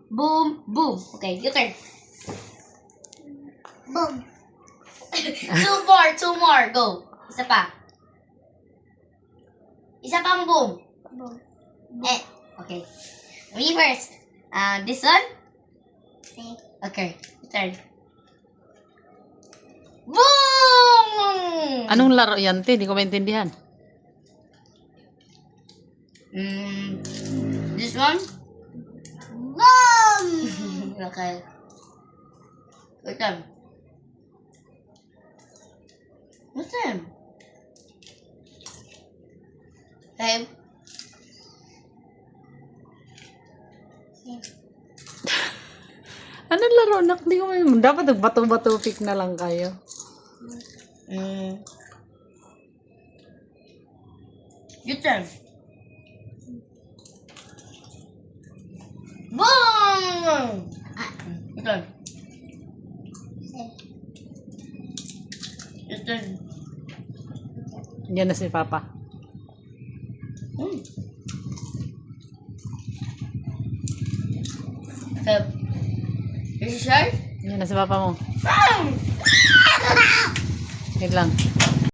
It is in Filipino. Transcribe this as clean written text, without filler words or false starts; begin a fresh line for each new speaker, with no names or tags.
Boom, boom. Okay, your turn.
Boom.
Two more. Go. Isa pa. Isa pang boom.
Boom.
Eh, okay. Me first. This one?
Okay.
Okay, your turn. Boom!
Anong laro yan, te? Hindi ko maintindihan.
This one?
Boom.
Okay. Your turn. What's that? Okay.
Anong laro, nak? Hindi ko maintindihan. Dapat nagbato-bato pick na lang kayo.
Your turn. Boom! Your turn. Your turn.
Yan na si Papa.
Okay. Is you sure?
Yan na si Papa mo. Wait lang.